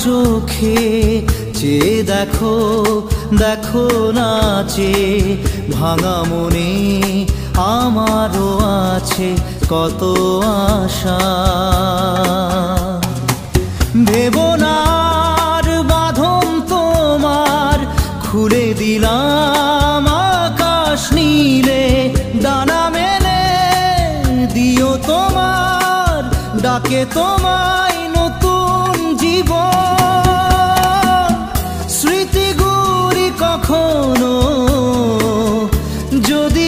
চোখে চেয়ে দেখো, দেখো নাচে ভাঙা মনে আমারও আছে কত আশা। ভেবো না আর বাঁধন তোমার, খুলে দিলাম আকাশ নীলে, ডানা মেলে দিও তোমার ডাকে তোমায় নতুন জীবন। স্মৃতিগুলি কখনো যদি